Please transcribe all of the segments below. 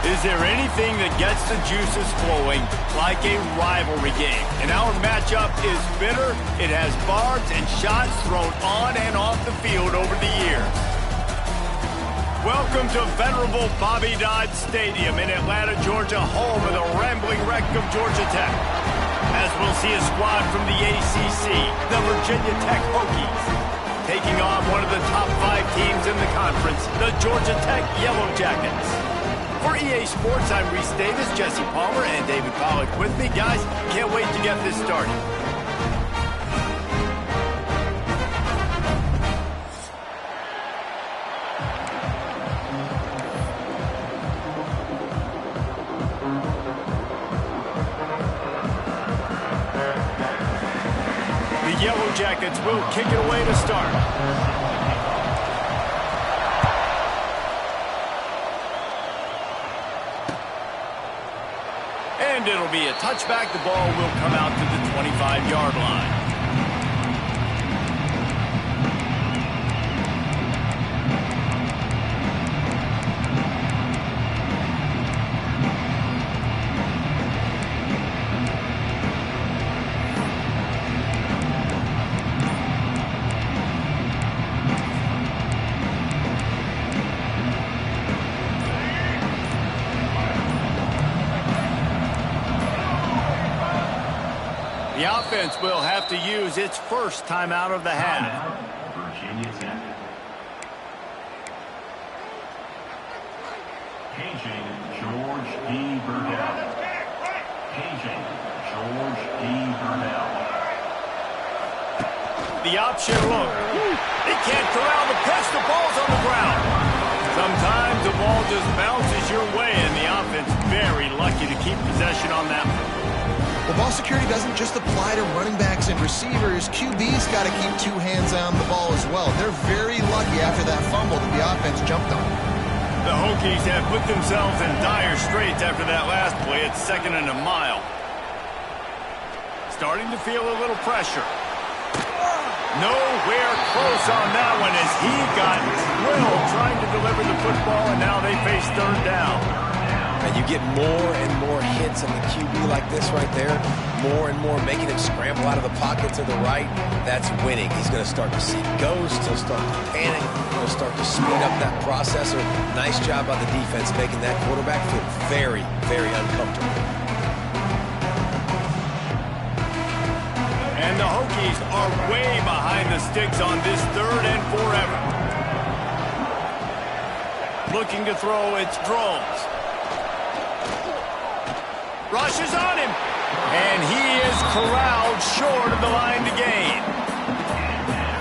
Is there anything that gets the juices flowing like a rivalry game? And our matchup is bitter. It has barbs and shots thrown on and off the field over the years. Welcome to venerable Bobby Dodd Stadium in Atlanta, Georgia, home of the rambling wreck of Georgia Tech. As we'll see a squad from the ACC, the Virginia Tech Hokies, taking on one of the top 5 teams in the conference, the Georgia Tech Yellow Jackets. For EA Sports, I'm Reese Davis, Jesse Palmer, and David Pollack with me. Guys, can't wait to get this started. The Yellow Jackets will kick it away to start. And it'll be a touchback. The ball will come out to the 25-yard line. The offense will have to use its first time out of the half. Virginia Tech. KJ George D. Burdell. KJ George D. Burdell. The option look. He can't corral the pitch. The ball's on the ground. Sometimes the ball just bounces your way and the offense Drone's very lucky to keep possession on that one. Well, ball security doesn't just apply to running backs and receivers. QB's got to keep two hands on the ball as well. They're very lucky after that fumble that the offense jumped on. The Hokies have put themselves in dire straits after that last play. It's 2nd and a mile. Starting to feel a little pressure. Nowhere close on that one as he got drilled trying to deliver the football, and now they face 3rd down. And you get more and more hits on the QB like this right there, more and more making him scramble out of the pocket to the right. That's winning. He's going to start to see ghosts. He'll start to panic. He'll start to speed up that processor. Nice job by the defense making that quarterback feel very, very uncomfortable. And the Hokies are way behind the sticks on this 3rd and forever. Looking to throw, it's Drones. Rushes on him. And he is corralled short of the line to gain.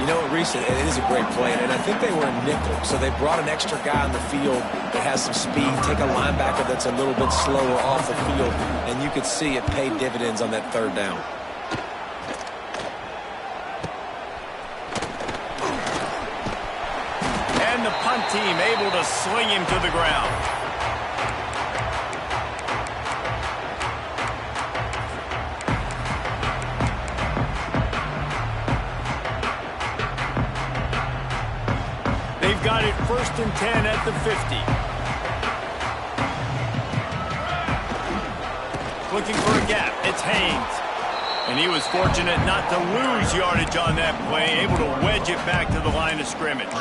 You know what, Reese, it is a great play, and I think they were a nickel, so they brought an extra guy on the field that has some speed, take a linebacker that's a little bit slower off the field, and you could see it paid dividends on that 3rd down. And the punt team able to sling him to the ground. They've got it 1st and 10 at the 50. Looking for a gap. It's Haynes. And he was fortunate not to lose yardage on that play, able to wedge it back to the line of scrimmage.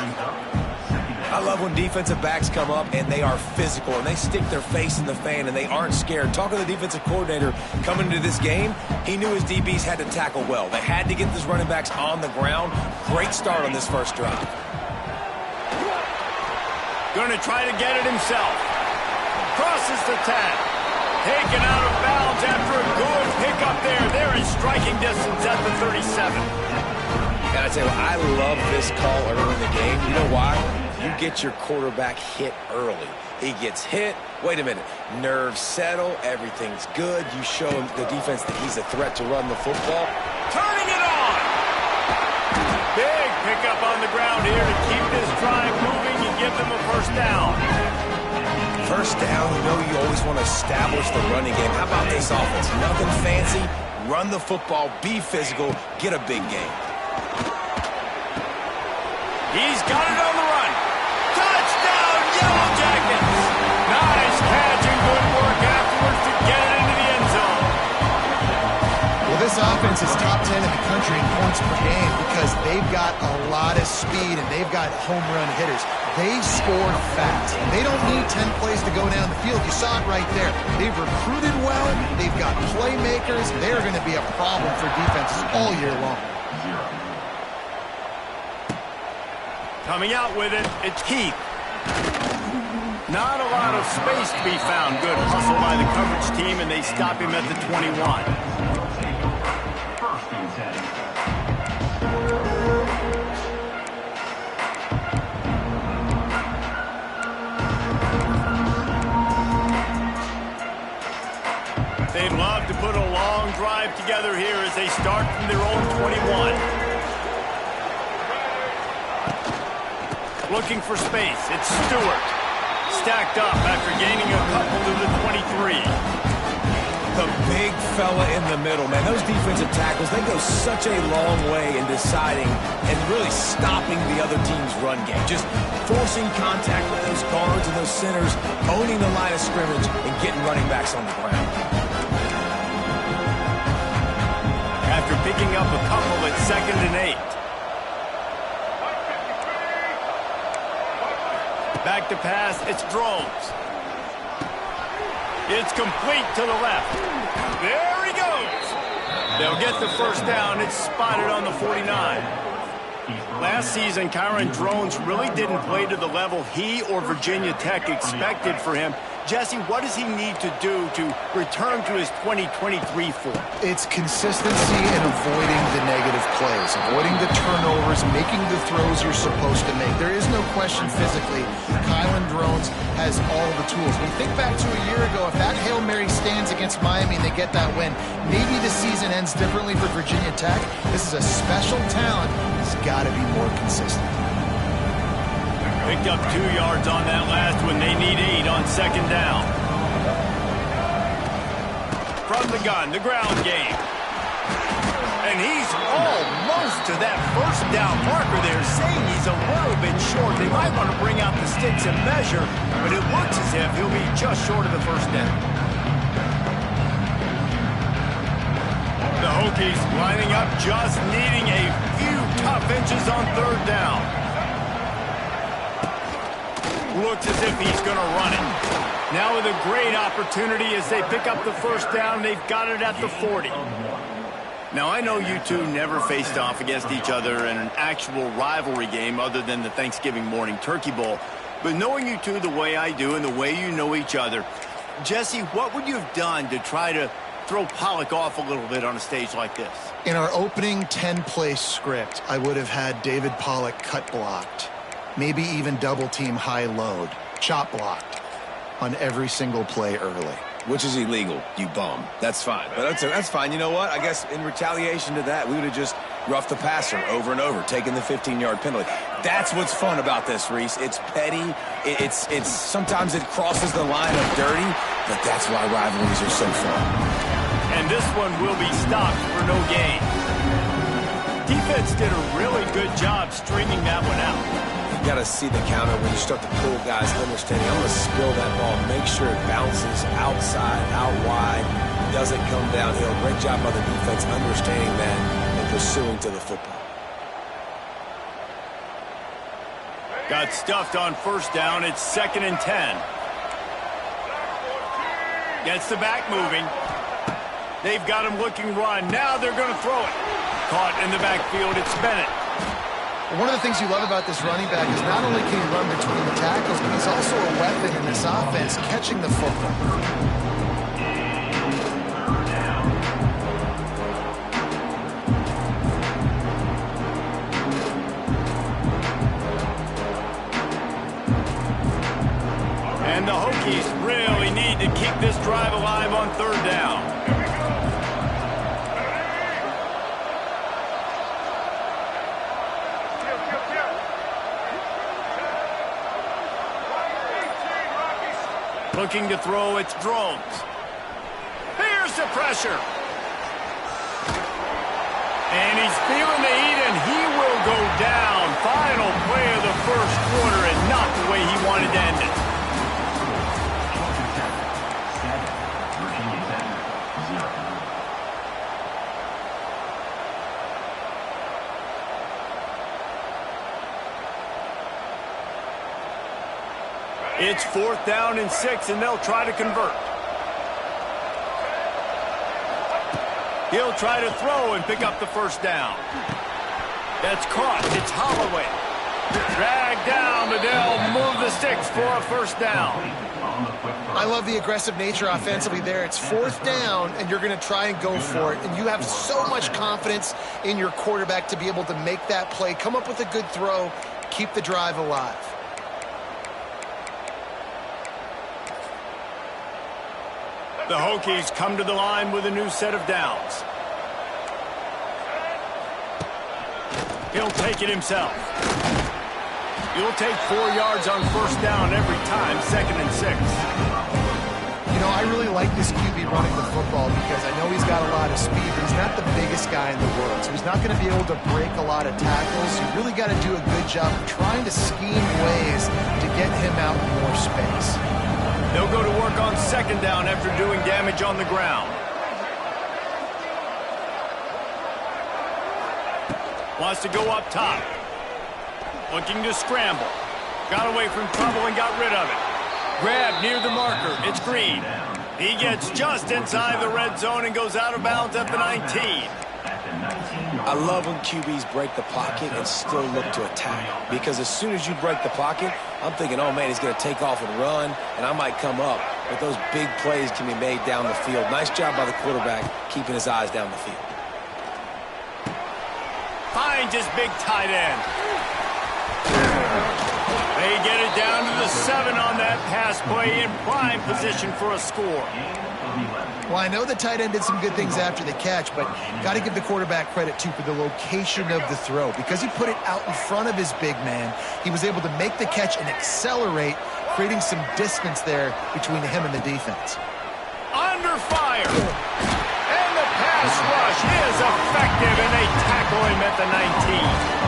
I love when defensive backs come up and they are physical and they stick their face in the fan and they aren't scared. Talking to the defensive coordinator coming into this game, he knew his DBs had to tackle well. They had to get these running backs on the ground. Great start on this first drive. Going to try to get it himself. Crosses the 10. Taken out of bounds after a good pickup there. They're in striking distance at the 37. And I tell you what, I love this call early in the game. You know why? You get your quarterback hit early. He gets hit. Wait a minute. Nerves settle. Everything's good. You show him the defense that he's a threat to run the football. Turning it on. Big pickup on the ground here to keep this drive moving and give them a 1st down. First down, you know you always want to establish the running game. How about this offense? Nothing fancy. Run the football, be physical, get a big game. He's got it on the run. Touchdown, Yellow Jackets. Nice catch and good work afterwards to get it into the end zone. Well, this offense is top 10 in the country in points per game because they've got a lot of speed and they've got home run hitters. They scored fast. They don't need 10 plays to go down the field. You saw it right there. They've recruited well. They've got playmakers. They're going to be a problem for defenses all year long. Coming out with it, it's Heath. Not a lot of space to be found. Good hustle by the coverage team, and they stop him at the 21. 1st and 10. They'd love to put a long drive together here as they start from their own 21. Looking for space. It's Stewart. Stacked up after gaining a couple to the 23. The big fella in the middle, man. Those defensive tackles, they go such a long way in deciding and really stopping the other team's run game. Just forcing contact with those guards and those centers, owning the line of scrimmage, and getting running backs on the ground. After picking up a couple at 2nd and 8. Back to pass, it's Drones. It's complete to the left. There he goes. They'll get the 1st down. It's spotted on the 49. Last season, Kyron Drones really didn't play to the level he or Virginia Tech expected for him. Jesse, what does he need to do to return to his 2023 form? It's consistency in avoiding the negative plays, avoiding the turnovers, making the throws you're supposed to make. There is no question physically, Kylan Drones has all the tools. When you think back to a year ago, if that Hail Mary stands against Miami and they get that win, maybe the season ends differently for Virginia Tech. This is a special talent. He's got to be more consistent. Picked up 2 yards on that last one. They need 8 on second down. From the gun, the ground game. And he's almost to that first down marker there, saying he's a little bit short. They might want to bring out the sticks and measure, but it looks as if he'll be just short of the first down. The Hokies lining up, just needing a few tough inches on third down. Looks as if he's going to run it. Now with a great opportunity as they pick up the first down. They've got it at the 40. Now, I know you two never faced off against each other in an actual rivalry game other than the Thanksgiving morning Turkey Bowl. But knowing you two the way I do and the way you know each other, Jesse, what would you have done to try to throw Pollock off a little bit on a stage like this? In our opening 10-play script, I would have had David Pollock cut blocked. Maybe even double-team high load, chop blocked on every single play early. Which is illegal, you bum. That's fine. But that's fine. You know what? I guess in retaliation to that, we would have just roughed the passer over and over, taking the 15-yard penalty. That's what's fun about this, Reese. It's petty. It's sometimes it crosses the line of dirty, but that's why rivalries are so fun. And this one will be stopped for no gain. Defense did a really good job stringing that one out. You got to see the counter when you start to pull guys, understanding I'm going to spill that ball, make sure it bounces outside, out wide, doesn't come downhill. Great job by the defense understanding that and pursuing to the football. Got stuffed on first down. It's 2nd and 10. Gets the back moving. They've got him looking run. Now they're going to throw it. Caught in the backfield. It's Bennett. One of the things you love about this running back is not only can he run between the tackles, but he's also a weapon in this offense, catching the football. And the Hokies really need to keep this drive alive on third down. Looking to throw, it's Drones. Here's the pressure. And he's feeling the heat, and he will go down. Final play of the first quarter, and not the way he wanted to end it. It's 4th down and 6, and they'll try to convert. He'll try to throw and pick up the first down. That's caught. It's Holloway. Dragged down, but they'll move the sticks for a first down. I love the aggressive nature offensively there. It's 4th down, and you're going to try and go for it. And you have so much confidence in your quarterback to be able to make that play, come up with a good throw, keep the drive alive. The Hokies come to the line with a new set of downs. He'll take it himself. He'll take 4 yards on first down every time, 2nd and 6. You know, I really like this QB running the football because I know he's got a lot of speed, but he's not the biggest guy in the world. So he's not going to be able to break a lot of tackles. You really got to do a good job of trying to scheme ways to get him out in more space. They'll go to work on second down after doing damage on the ground. Wants to go up top. Looking to scramble. Got away from trouble and got rid of it. Grab near the marker. It's Green. He gets just inside the red zone and goes out of bounds at the 19. I love when QBs break the pocket and still look to attack. Because as soon as you break the pocket, I'm thinking, oh, man, he's going to take off and run, and I might come up. but those big plays can be made down the field. Nice job by the quarterback keeping his eyes down the field. Finds his big tight end. They get it down to the 7 on that pass play, in prime position for a score. Well, I know the tight end did some good things after the catch, but got to give the quarterback credit, too, for the location of the throw. Because he put it out in front of his big man, he was able to make the catch and accelerate, creating some distance there between him and the defense. Under fire. And the pass rush is effective, and they tackle him at the 19.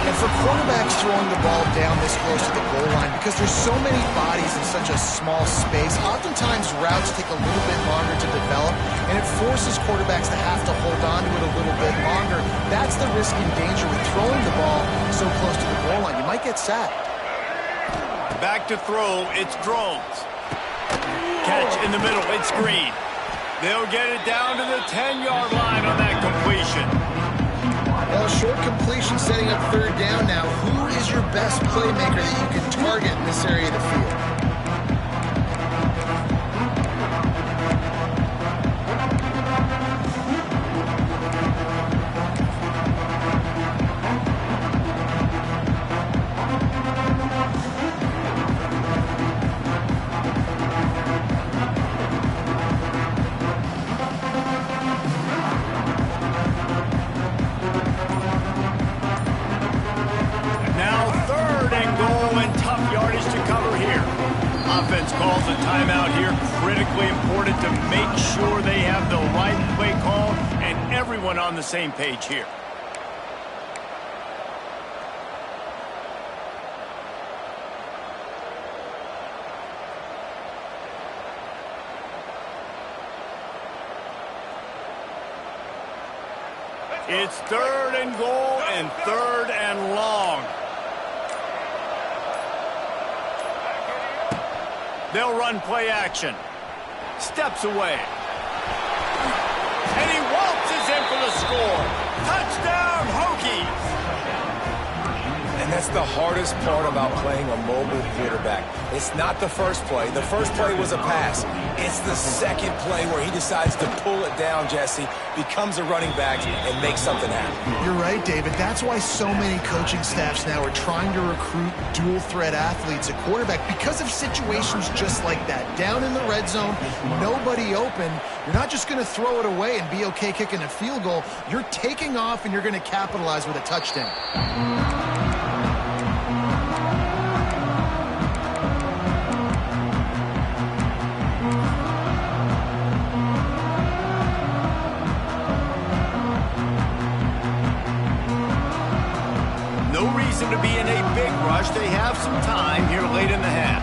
And for quarterbacks throwing the ball down this close to the goal line, because there's so many bodies in such a small space, oftentimes routes take a little bit longer to develop, and it forces quarterbacks to have to hold on to it a little bit longer. That's the risk and danger with throwing the ball so close to the goal line. You might get sacked. Back to throw, it's Drones. Catch in the middle, it's Green. They'll get it down to the 10-yard line on that completion. Well, short completion setting up third down now. Who is your best playmaker that you can target in this area of the field? Offense calls a timeout here. Critically important to make sure they have the right play call and everyone on the same page here. It's 3rd and goal and 3rd and long. They'll run play action. Steps away. And he waltzes in for the score. Touchdown, Hokies! And that's the hardest part about playing a mobile quarterback. It's not the first play. The first play was a pass. It's the second play where he decides to pull it down, Jesse, becomes a running back, and makes something happen. You're right, David. That's why so many coaching staffs now are trying to recruit dual-threat athletes at quarterback because of situations just like that. Down in the red zone, nobody open. You're not just going to throw it away and be okay kicking a field goal. You're taking off, and you're going to capitalize with a touchdown. To be in a big rush. They have some time here late in the half.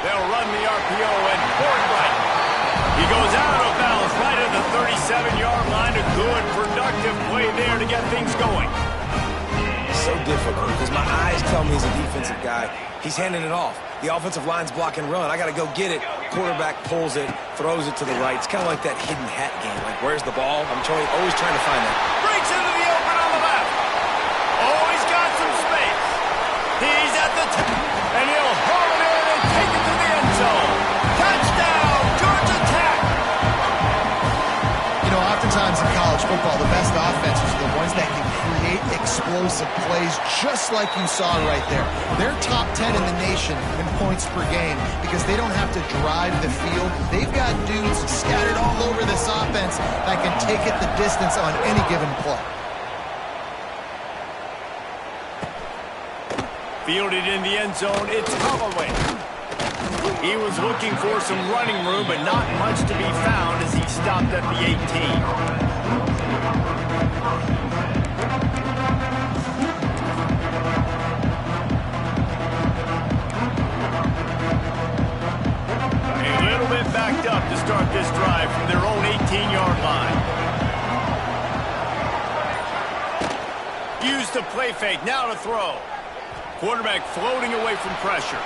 They'll run the RPO and Borgwright. He goes out of bounds right at the 37-yard line. A good, productive play there to get things going. So difficult because my eyes tell me he's a defensive guy. He's handing it off. The offensive line's block and run. I got to go get it. Quarterback pulls it, throws it to the right. It's kind of like that hidden hat game. Like, where's the ball? I'm always trying to find that. Breaks into the open on the left. Oh, he's got some space. He's at the top. And he'll haul it in and take it to the end zone. Touchdown, Georgia Tech. You know, oftentimes in college football, the best offenses are the ones that can create explosive plays just like you saw right there. They're top 10 in the nation in points per game because they don't have to drive the field. They've got dudes scattered all over this offense that can take it the distance on any given play. Fielded in the end zone, it's Holloway. He was looking for some running room, but not much to be found as he stopped at the 18. Backed up to start this drive from their own 18-yard line. Used the play fake, now to throw. Quarterback floating away from pressure.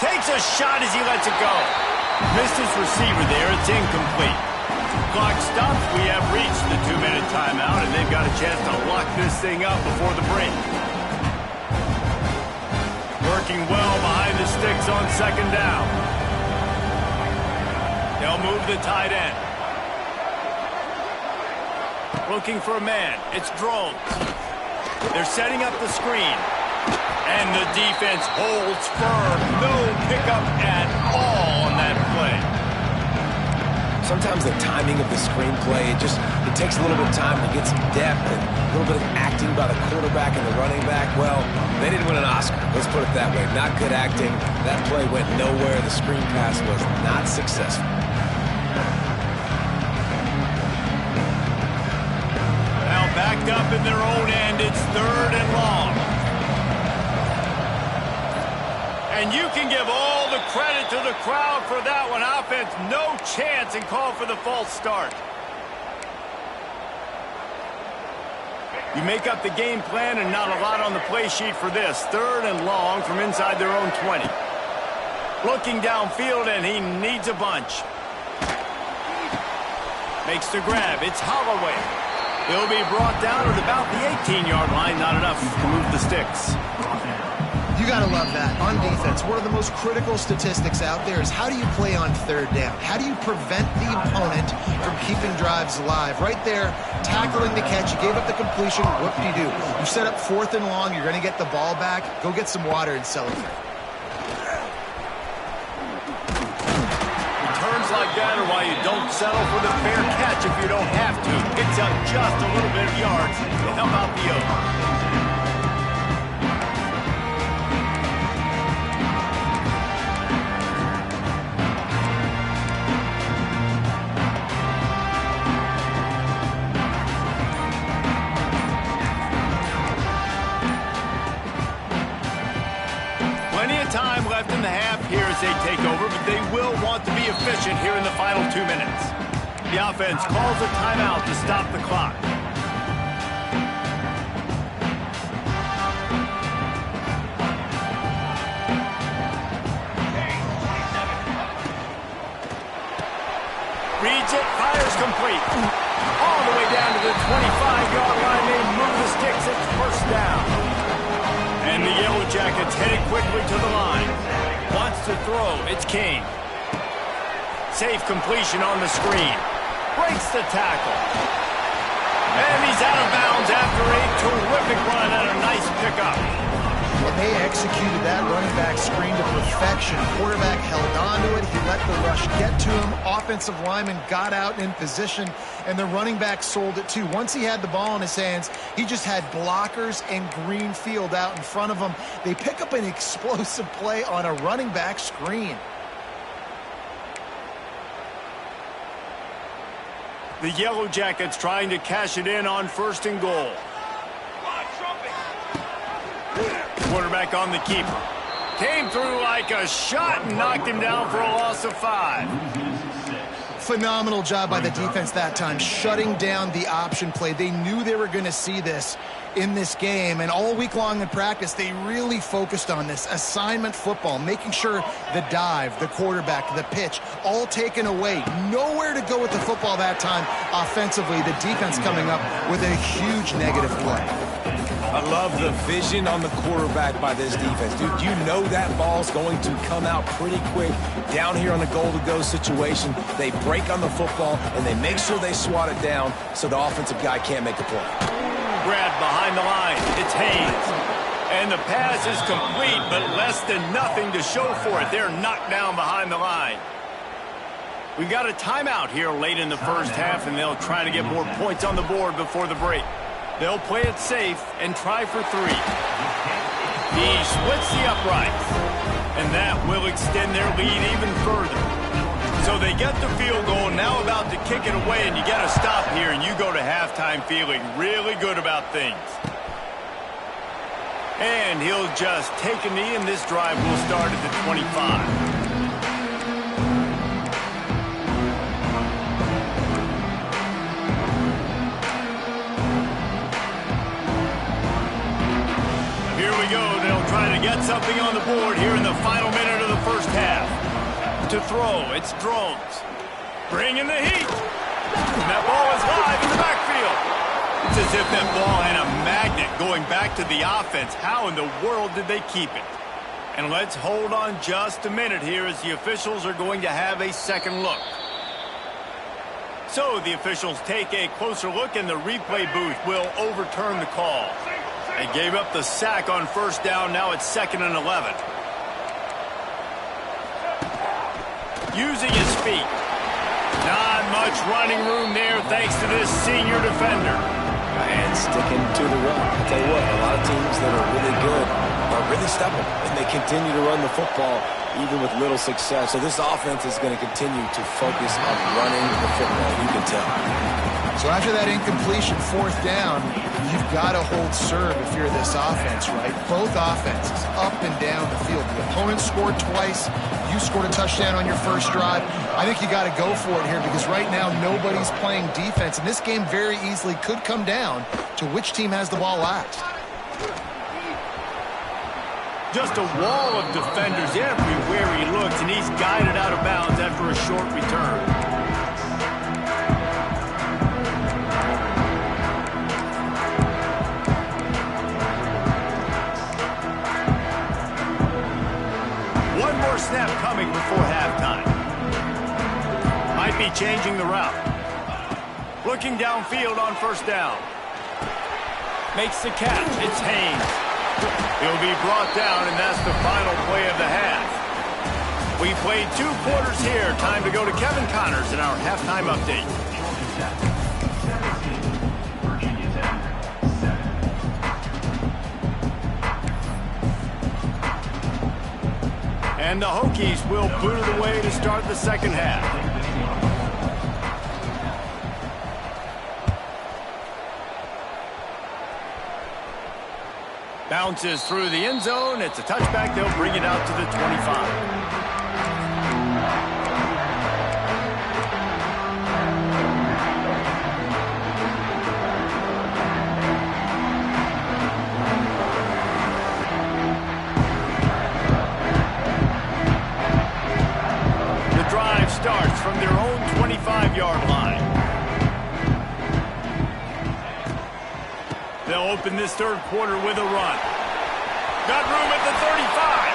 Takes a shot as he lets it go. Missed his receiver there, it's incomplete. Clock stops, we have reached the 2-minute timeout, and they've got a chance to lock this thing up before the break. Working well behind the sticks on second down. They'll move the tight end. Looking for a man. It's Drones. They're setting up the screen. And the defense holds firm. No pickup at all on that play. Sometimes the timing of the screenplay, it takes a little bit of time to get some depth and a little bit of acting by the quarterback and the running back. Well, they didn't win an Oscar. Let's put it that way. Not good acting. That play went nowhere. The screen pass was not successful. Now backed up in their own end. It's 3rd and long. And you can give all the credit to the crowd for that one. Offense, no chance, and call for the false start. You make up the game plan and not a lot on the play sheet for this. 3rd and long from inside their own 20. Looking downfield, and he needs a bunch. Makes the grab. It's Holloway. He'll be brought down at about the 18-yard line. Not enough to move the sticks. You got to love that. On defense, one of the most critical statistics out there is how do you play on 3rd down? How do you prevent the opponent from keeping drives alive? Right there, tackling the catch. You gave up the completion. What do? You set up 4th and long. You're going to get the ball back. Go get some water and celebrate. Returns like that are why you don't settle for the fair catch if you don't have to. Picks up just a little bit of yards to help out the Oaks. Time left in the half here as they take over, but they will want to be efficient here in the final 2 minutes. The offense calls a timeout to stop the clock. Reads it, fires complete. All the way down to the 25-yard line. They move the sticks. It's 1st down. And the Yellow Jackets headed quickly to the line. Wants to throw. It's Kane. Safe completion on the screen. Breaks the tackle. And he's out of bounds after a terrific run and a nice pickup. Well, they executed that running back screen to perfection. Quarterback held on to it. He let the rush get to him. Offensive lineman got out in position, and the running back sold it too. Once he had the ball in his hands, he just had blockers and green field out in front of him. They pick up an explosive play on a running back screen. The Yellow Jackets trying to cash it in on 1st and goal. Quarterback on the keeper. Came through like a shot and knocked him down for a loss of 5. Phenomenal job by the defense that time, shutting down the option play. They knew they were going to see this in this game, and all week long in practice, they really focused on this assignment football, making sure the dive, the quarterback, the pitch, all taken away. Nowhere to go with the football that time offensively. The defense coming up with a huge negative play. I love the vision on the quarterback by this defense. Dude, you know that ball's going to come out pretty quick down here on the goal-to-go situation. They break on the football, and they make sure they swat it down so the offensive guy can't make a play. Grabbed behind the line. It's Haynes. And the pass is complete, but less than nothing to show for it. They're knocked down behind the line. We've got a timeout here late in the 1st half, and they'll try to get more points on the board before the break. They'll play it safe and try for 3. He splits the uprights, and that will extend their lead even further. So they get the field goal, now about to kick it away, and you get a stop here, and you go to halftime feeling really good about things. And he'll just take a knee, and this drive will start at the 25. They'll try to get something on the board here in the final minute of the 1st half. To throw, it's Drones. Bringing the heat. And that ball is live in the backfield. It's as if that ball had a magnet going back to the offense. How in the world did they keep it? And let's hold on just a minute here as the officials are going to have a second look. So the officials take a closer look, and the replay booth will overturn the call. They gave up the sack on first down. Now it's 2nd and 11. Using his feet. Not much running room there thanks to this senior defender. And sticking to the run. I'll tell you what, a lot of teams that are really good are really stubborn, and they continue to run the football even with little success. So this offense is going to continue to focus on running the football. You can tell. So after that incompletion, 4th down, you've got to hold serve if you're this offense, right? Both offenses up and down the field. The opponent scored twice. You scored a touchdown on your first drive. I think you got to go for it here because right now nobody's playing defense. And this game very easily could come down to which team has the ball last. Just a wall of defenders everywhere he looks, and he's guided out of bounds after a short return. One more snap coming before halftime. Might be changing the route. Looking downfield on first down. Makes the catch. It's Haynes. He'll be brought down, and that's the final play of the half. We played 2 quarters here. Time to go to Kevin Connors in our halftime update. Virginia Tech, 7. And the Hokies will boot it away to start the second half. Bounces through the end zone. It's a touchback. They'll bring it out to the 25. The drive starts from their own 25-yard line. They'll open this third quarter with a run. Got room at the 35.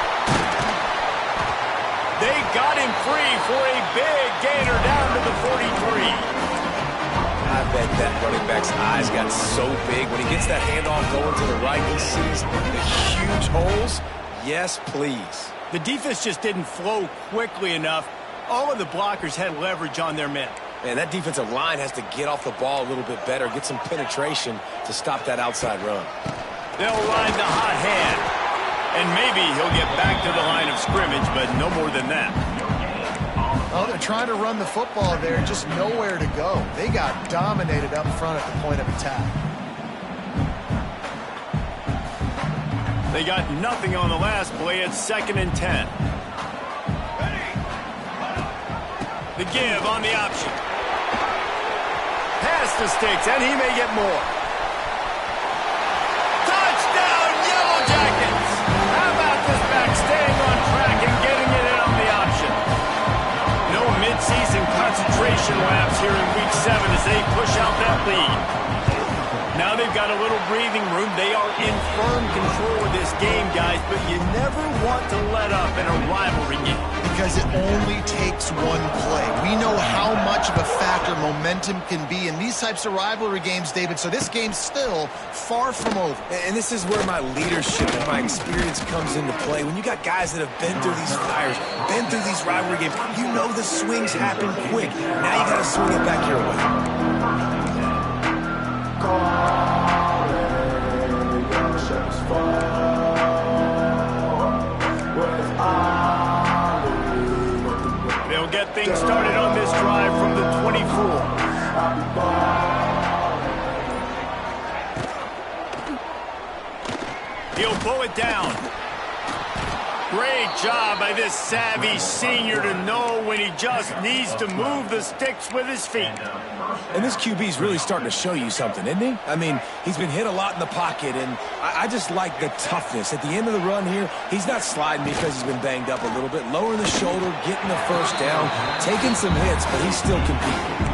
They got him free for a big gainer down to the 43. I bet that running back's eyes got so big. When he gets that handoff going to the right, he sees the huge holes. Yes, please. The defense just didn't flow quickly enough. All of the blockers had leverage on their men. Man, that defensive line has to get off the ball a little bit better, get some penetration to stop that outside run. They'll ride the hot hand. And maybe he'll get back to the line of scrimmage, but no more than that. Oh, they're trying to run the football there, just nowhere to go. They got dominated up front at the point of attack. They got nothing on the last play. It's 2nd and 10. The give on the option. Pass the sticks, and he may get more. Touchdown, Yellow Jackets! How about this back staying on track and getting it in on the option? No midseason concentration laps here in Week 7 as they push out that lead. Now they've got a little breathing room. They are in firm control of this game, guys, but you never want to let up in a rivalry game. Because it only takes one play. We know how much of a factor momentum can be in these types of rivalry games, David, so this game's still far from over. And this is where my leadership and my experience comes into play. When you got guys that have been through these fires, been through these rivalry games, you know the swings happen quick. Now you got to swing it back your way. They'll get things started on this drive from the 24. He'll pull it down. Great job by this savvy senior to know when he just needs to move the sticks with his feet. And this QB's really starting to show you something, isn't he? I mean, he's been hit a lot in the pocket, and I just like the toughness. At the end of the run here, he's not sliding because he's been banged up a little bit. Lowering the shoulder, getting the first down, taking some hits, but he's still competing.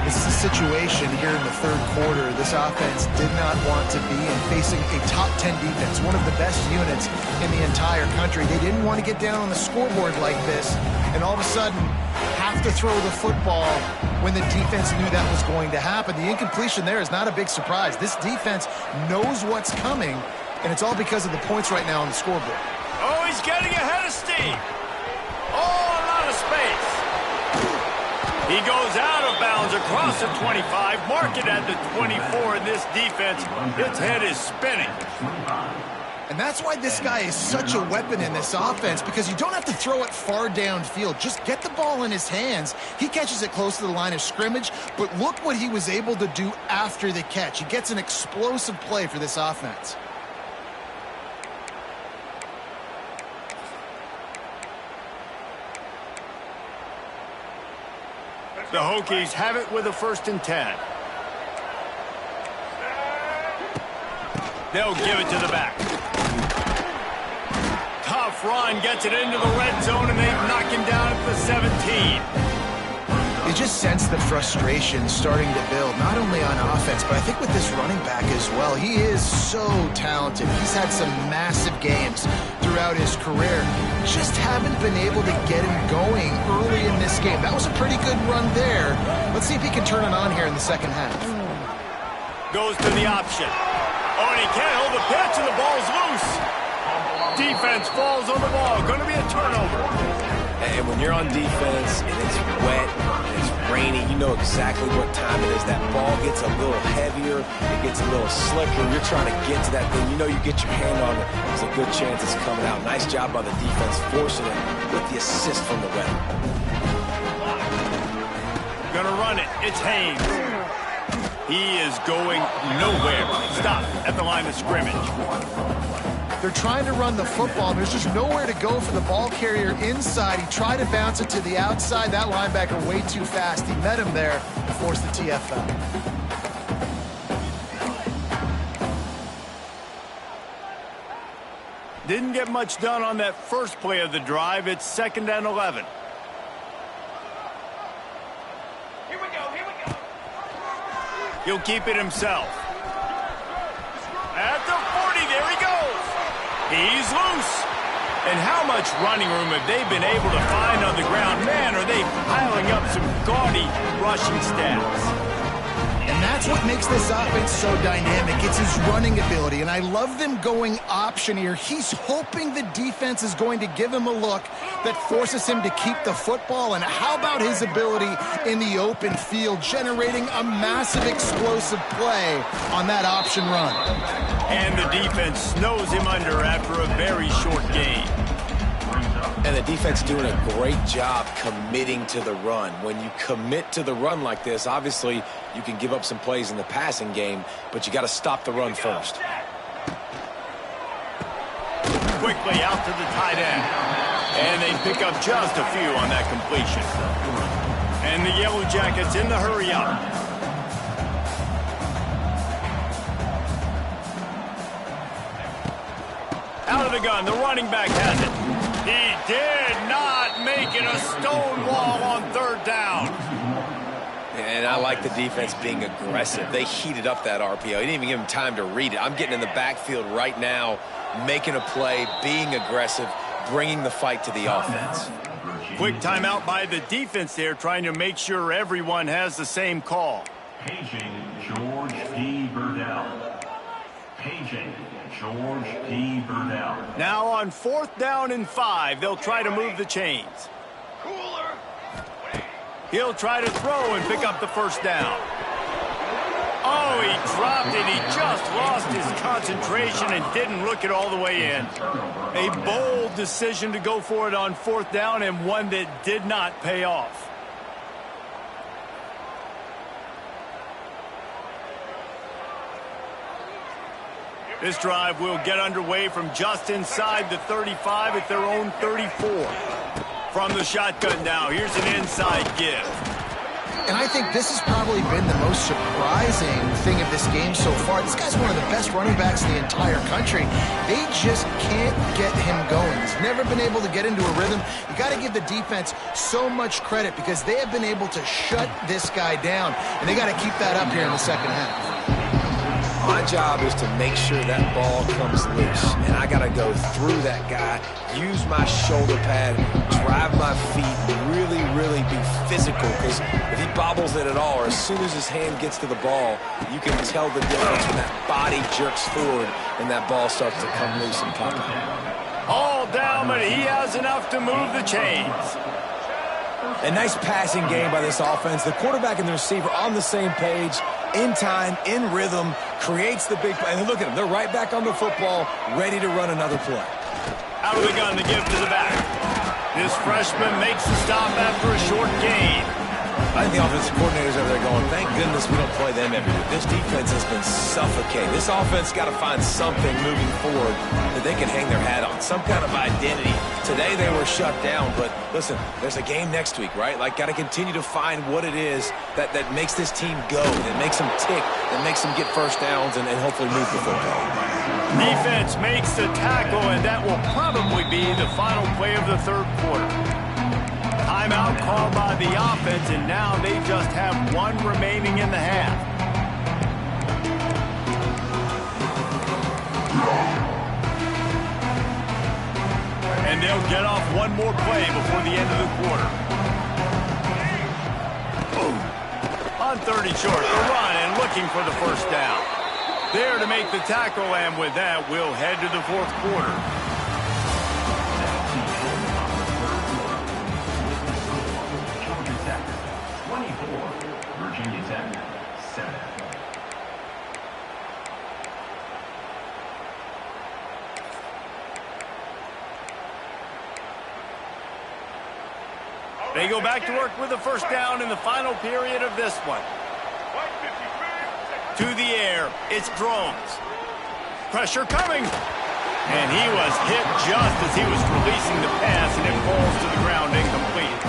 The This is a situation here in the third quarter this offense did not want to be in, facing a top 10 defense, one of the best units in the entire country. They didn't want to get down on the scoreboard like this and all of a sudden have to throw the football when the defense knew that was going to happen. The incompletion there is not a big surprise. This defense knows what's coming, and it's all because of the points right now on the scoreboard. Oh, he's getting ahead of steam. Oh, a lot of space. He goes out of bounds across the 25, mark it at the 24, and this defense, its head is spinning. And that's why this guy is such a weapon in this offense, because you don't have to throw it far downfield. Just get the ball in his hands. He catches it close to the line of scrimmage, but look what he was able to do after the catch. He gets an explosive play for this offense. The Hokies have it with a 1st and 10. They'll give it to the back. Tough run, gets it into the red zone, and they knock him down at the 17. You just sense the frustration starting to build, not only on offense, but I think with this running back as well. He is so talented. He's had some massive games throughout his career. Just haven't been able to get him going early in this game. That was a pretty good run there. Let's see if he can turn it on here in the second half. Goes to the option. Oh, and he can't hold the pitch, and the ball's loose. Defense falls on the ball. Going to be a turnover. And when you're on defense and it's wet and it's rainy, you know exactly what time it is. That ball gets a little heavier, it gets a little slicker. You're trying to get to that thing. You know you get your hand on it, there's a good chance it's coming out. Nice job by the defense forcing it with the assist from the ref. Gonna run it. It's Haynes. He is going nowhere. Stop at the line of scrimmage. They're trying to run the football. There's just nowhere to go for the ball carrier inside. He tried to bounce it to the outside. That linebacker way too fast. He met him there and forced the TFL. Didn't get much done on that first play of the drive. It's 2nd and 11. Here we go. He'll keep it himself. At the 40, there he goes. He's loose. And how much running room have they been able to find on the ground? Man, are they piling up some gaudy rushing stats. And that's what makes this offense so dynamic. It's his running ability, and I love them going option here. He's hoping the defense is going to give him a look that forces him to keep the football. And how about his ability in the open field, generating a massive explosive play on that option run. And the defense snows him under after a very short game. And the defense doing a great job committing to the run. When you commit to the run like this, obviously you can give up some plays in the passing game, but you got to stop the run first. Quickly out to the tight end. And they pick up just a few on that completion. And the Yellow Jackets in the hurry up. Out of the gun, the running back has it. He did not make it a stone wall on 3rd down. And I like the defense being aggressive. They heated up that RPO. He didn't even give him time to read it. I'm getting in the backfield right now, making a play, being aggressive, bringing the fight to the offense. Quick timeout by the defense there, trying to make sure everyone has the same call. Paging George P. Burdell. Paging George P. Burdell. Now on 4th down and 5, they'll try to move the chains. He'll try to throw and pick up the 1st down. Oh, he dropped it. He just lost his concentration and didn't look it all the way in. A bold decision to go for it on 4th down, and one that did not pay off. This drive will get underway from just inside the 35 at their own 34. From the shotgun now, here's an inside give. And I think this has probably been the most surprising thing of this game so far. This guy's one of the best running backs in the entire country. They just can't get him going. He's never been able to get into a rhythm. You got to give the defense so much credit because they have been able to shut this guy down, and they got to keep that up here in the second half. My job is to make sure that ball comes loose, and I got to go through that guy, use my shoulder pad, drive my feet, really, really be physical, because if he bobbles it at all, or as soon as his hand gets to the ball, you can tell the difference when that body jerks forward and that ball starts to come loose and pop out. All down, but he has enough to move the chains. A nice passing game by this offense. The quarterback and the receiver on the same page, in time, in rhythm, creates the big play. And look at them. They're right back on the football, ready to run another play. Out of the gun to give to the back. This freshman makes the stop after a short gain. I think the offensive coordinators over there going, thank goodness we don't play them every year. This defense has been suffocating. This offense got to find something moving forward that they can hang their hat on, some kind of identity. Today they were shut down, but listen, there's a game next week, right? Like, got to continue to find what it is that makes this team go, that makes them tick, that makes them get first downs and hopefully move the football. Defense makes the tackle, and that will probably be the final play of the third quarter. Timeout called by the offense, and now they just have one remaining in the half. And they'll get off one more play before the end of the quarter. On 30 short, the run and looking for the first down. There to make the tackle, and with that, we'll head to the fourth quarter. Virginia Tech, 7. They go back to work with the first down in the final period of this one. To the air, it's Drones. Pressure coming. And he was hit just as he was releasing the pass, and it falls to the ground incomplete.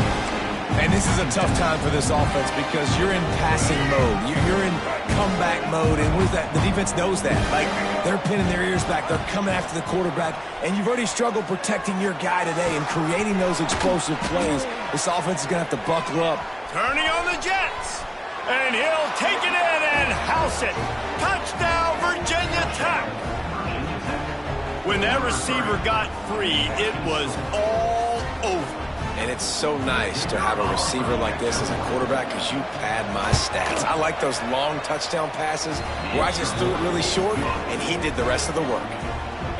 And this is a tough time for this offense because you're in passing mode. You're in comeback mode, and what is that? The defense knows that. Like, they're pinning their ears back. They're coming after the quarterback, and you've already struggled protecting your guy today and creating those explosive plays. This offense is going to have to buckle up. Turning on the Jets, and he'll take it in and house it. Touchdown, Virginia Tech. When that receiver got free, it was all over. And it's so nice to have a receiver like this as a quarterback because you pad my stats. I like those long touchdown passes where I just threw it really short, and he did the rest of the work.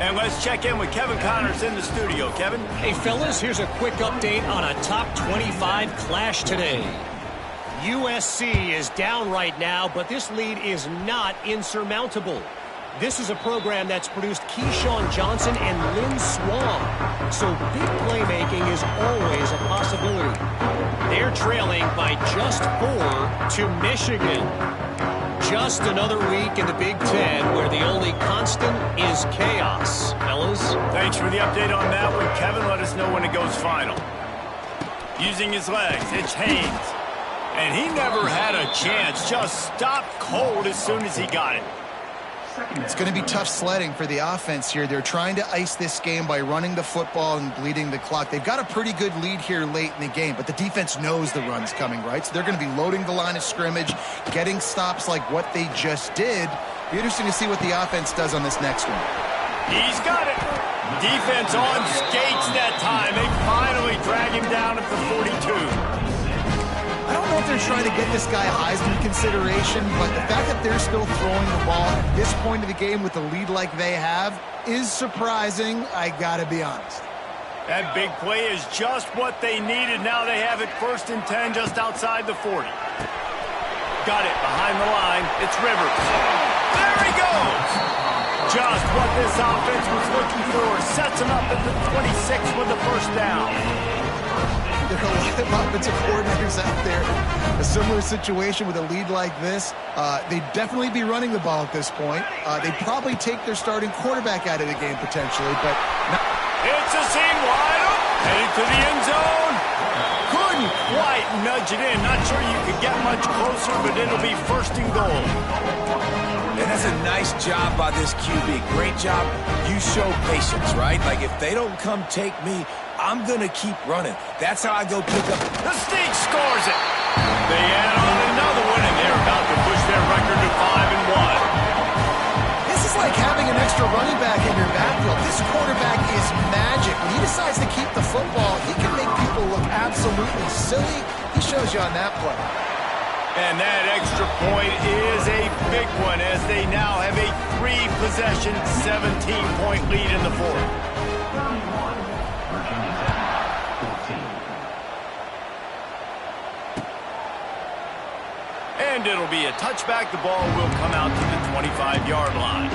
And let's check in with Kevin Connors in the studio. Kevin? Hey, fellas, here's a quick update on a top 25 clash today. USC is down right now, but this lead is not insurmountable. This is a program that's produced Keyshawn Johnson and Lynn Swan, so big playmaking is always a possibility. They're trailing by just 4 to Michigan. Just another week in the Big Ten where the only constant is chaos. Fellas? Thanks for the update on that one, Kevin. Let us know when it goes final. Using his legs, it's Haynes. And he never had a chance. Just stopped cold as soon as he got it. It's going to be tough sledding for the offense here. They're trying to ice this game by running the football and bleeding the clock. They've got a pretty good lead here late in the game, but the defense knows the run's coming, right? So they're going to be loading the line of scrimmage, getting stops like what they just did. Be interesting to see what the offense does on this next one. He's got it. Defense on skates that time. They finally drag him down at the 42. I don't know if they're trying to get this guy Heisman consideration, but the fact that they're still throwing the ball at this point of the game with a lead like they have is surprising, I gotta be honest. That big play is just what they needed. Now they have it 1st and 10 just outside the 40. Got it behind the line. It's Rivers. There he goes! Just what this offense was looking for. Sets him up at the 26 with the first down. There are a lot of offensive coordinators out there. A similar situation with a lead like this. They'd definitely be running the ball at this point. They'd probably take their starting quarterback out of the game potentially, but... It's a seam wide open. Headed to the end zone. Good couldn't quite nudge it in. Not sure you could get much closer, but it'll be first and goal. And that's a nice job by this QB. Great job. You show patience, right? Like, if they don't come take me, I'm going to keep running. That's how I go pick up. The Sneak scores it. They add on another one, and they're about to push their record to 5-1. This is like having an extra running back in your backfield. This quarterback is magic. When he decides to keep the football, he can make people look absolutely silly. He shows you on that play. And that extra point is a big one as they now have a 3-possession, 17-point lead in the fourth. Virginia Tech, 14. And it'll be a touchback. The ball will come out to the 25-yard line.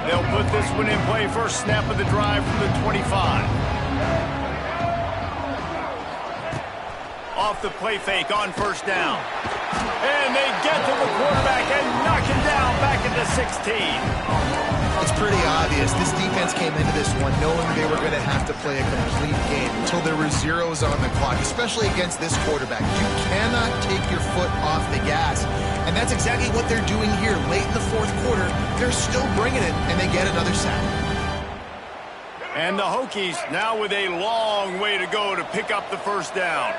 They'll put this one in play. First snap of the drive from the 25. Off the play fake on first down. And they get to the quarterback and knock him down back at the 16. It's pretty obvious. This defense came into this one knowing they were going to have to play a complete game until there were zeros on the clock, especially against this quarterback. You cannot take your foot off the gas. And that's exactly what they're doing here. Late in the fourth quarter, they're still bringing it, and they get another sack. And the Hokies now with a long way to go to pick up the first down.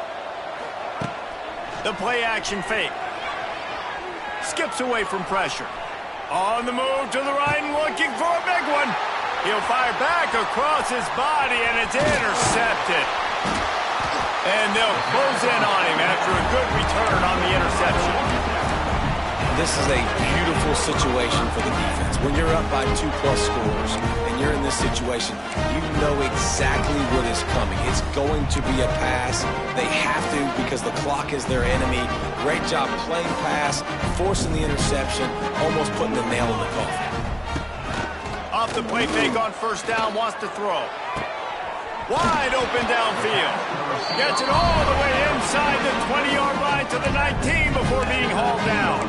The play-action fake. Skips away from pressure. On the move to the right and looking for a big one. He'll fire back across his body, and it's intercepted. And they'll close in on him after a good return on the interception. This is a beautiful situation for the defense. When you're up by 2+ scores and you're in this situation, you know exactly what is coming. It's going to be a pass. They have to because the clock is their enemy. Great job playing pass, forcing the interception, almost putting the nail in the coffin. Off the play fake on first down, wants to throw. Wide open downfield. Gets it all the way inside the 20-yard line to the 19 before being hauled down.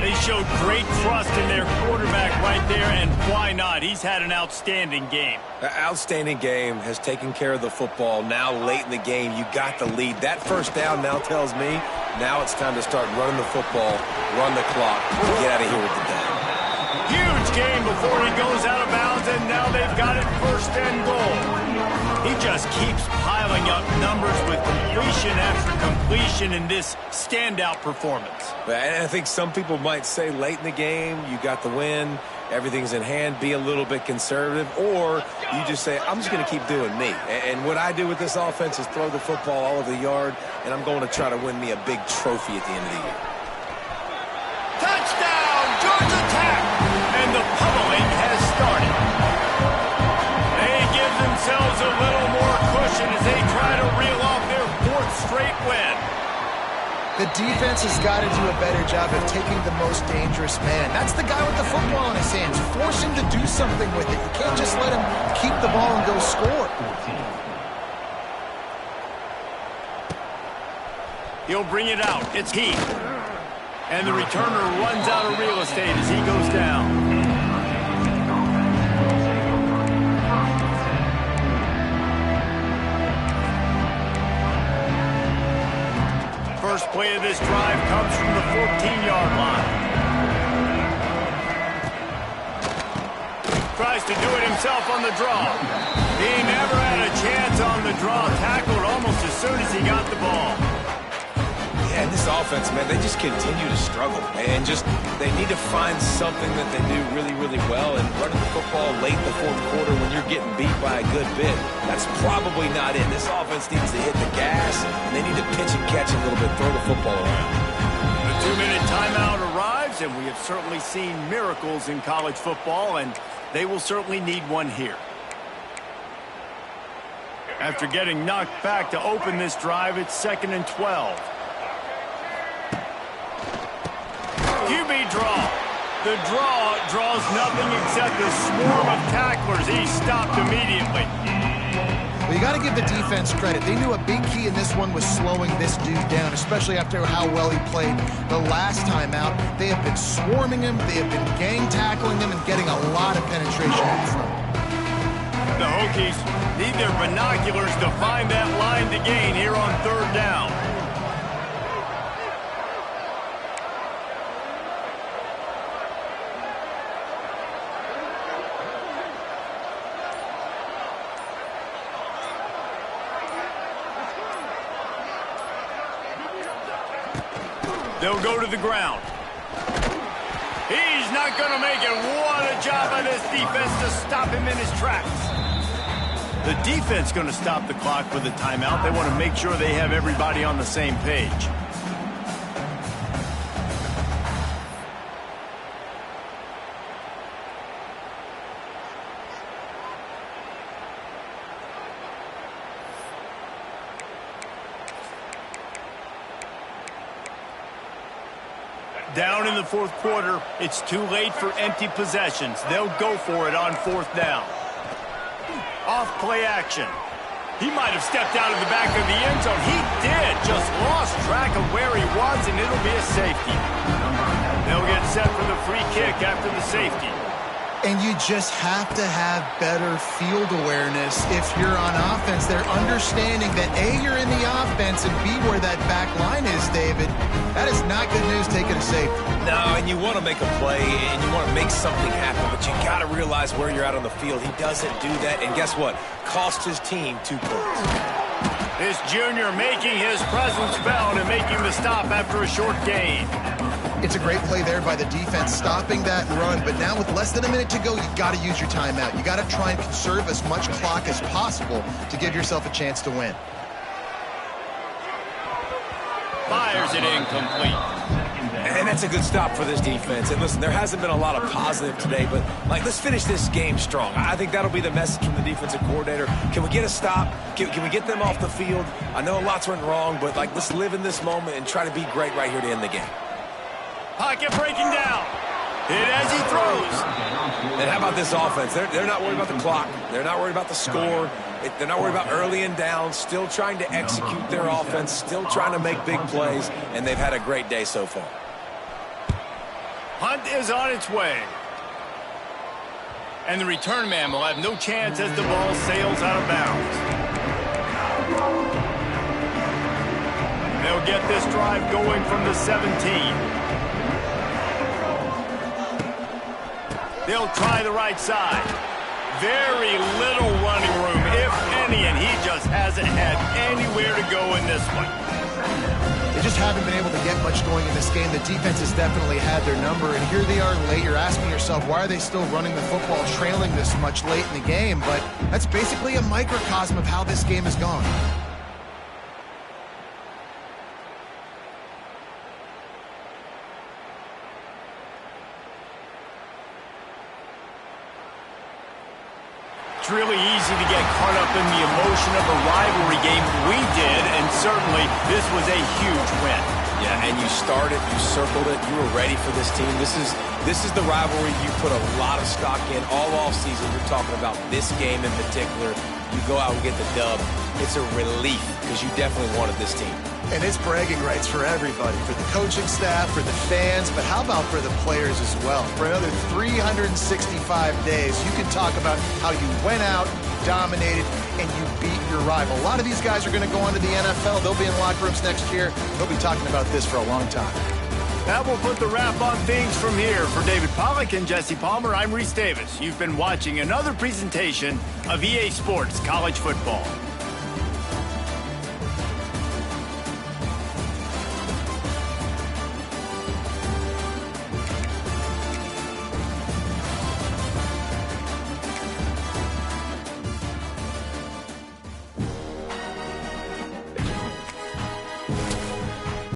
They showed great trust in their quarterback right there, and why not? He's had an outstanding game. An outstanding game, has taken care of the football. Now late in the game, you got the lead. That first down now tells me now it's time to start running the football, run the clock, and get out of here with the day. Huge game before he goes out of bounds, and now they've got it first and goal. He just keeps piling up numbers with completion after completion in this standout performance. And I think some people might say late in the game, you got the win, everything's in hand, be a little bit conservative, or you just say, I'm just going to keep doing me. And what I do with this offense is throw the football all over the yard, and I'm going to try to win me a big trophy at the end of the year. Touchdown, Georgia Tech! And the pummeling has started. They give themselves a little more cushion as they try to reel off their 4th straight win. The defense has got to do a better job of taking the most dangerous man. That's the guy with the football in his hands. Force him to do something with it. You can't just let him keep the ball and go score. He'll bring it out. It's Heath. And the returner runs out of real estate as he goes down. First play of this drive comes from the 14-yard line. Tries to do it himself on the draw. He never had a chance on the draw. Tackled almost as soon as he got the ball. Yeah, this offense, man, they just continue to struggle. And they need to find something that they do really, really well. And running the football late in the fourth quarter when you're getting beat by a good bit, that's probably not it. This offense needs to hit the gas, and they need to pitch and catch a little bit, throw the football around. The 2-minute timeout arrives, and we have certainly seen miracles in college football, and they will certainly need one here. After getting knocked back to open this drive, it's 2nd and 12. QB draw. The draw draws nothing except a swarm of tacklers. He's stopped immediately. Well, you got to give the defense credit. They knew a big key in this one was slowing this dude down, especially after how well he played the last time out. They have been swarming him, they have been gang tackling him, and getting a lot of penetration in front. The Hokies need their binoculars to find that line to gain here on 3rd down. They'll go to the ground. He's not going to make it. What a job by this defense to stop him in his tracks. The defense going to stop the clock with a timeout. They want to make sure they have everybody on the same page. Down in the 4th quarter, it's too late for empty possessions. They'll go for it on 4th down. Off play action. He might have stepped out of the back of the end zone. He did. Just lost track of where he was, and it'll be a safety. They'll get set for the free kick after the safety. And you just have to have better field awareness if you're on offense. They're understanding that A, you're in the offense, and B, where that back line is, David. That is not good news taking a safety. No, and you want to make a play, and you want to make something happen, but you got to realize where you're at on the field. He doesn't do that, and guess what? Cost his team 2 points. This junior making his presence felt and making the stop after a short gain. It's a great play there by the defense, stopping that run. But now with less than a minute to go, you got to use your timeout. You got to try and conserve as much clock as possible to give yourself a chance to win. Fires it incomplete. And that's a good stop for this defense. And listen, there hasn't been a lot of positive today, but let's finish this game strong. I think that'll be the message from the defensive coordinator. Can we get a stop? Can we get them off the field? I know lots went wrong, but let's live in this moment and try to be great right here to end the game. Pocket breaking down. Hit as he throws. And how about this offense? They're not worried about the clock. They're not worried about the score. They're not worried about early and down. Still trying to execute their offense. Still trying to make big plays. And they've had a great day so far. Hunt is on its way. And the return man will have no chance as the ball sails out of bounds. They'll get this drive going from the 17. They'll try the right side. Very little running room, if any, and he just hasn't had anywhere to go in this one. They just haven't been able to get much going in this game. The defense has definitely had their number, and here they are late. You're asking yourself, why are they still running the football, trailing this much late in the game? But that's basically a microcosm of how this game has gone. It's really easy to get caught up in the emotion of a rivalry game. We did, and certainly this was a huge win. Yeah, and you started, you circled it, you were ready for this team. This is the rivalry you put a lot of stock in all offseason. You're talking about this game in particular. You go out and get the dub. It's a relief because you definitely wanted this team. And it's bragging rights for everybody, for the coaching staff, for the fans, but how about for the players as well? For another 365 days, you can talk about how you went out, dominated, and you beat your rival. A lot of these guys are going to go on to the NFL. They'll be in locker rooms next year. They'll be talking about this for a long time. That will put the wrap on things from here. For David Pollack and Jesse Palmer, I'm Reese Davis. You've been watching another presentation of EA Sports College Football.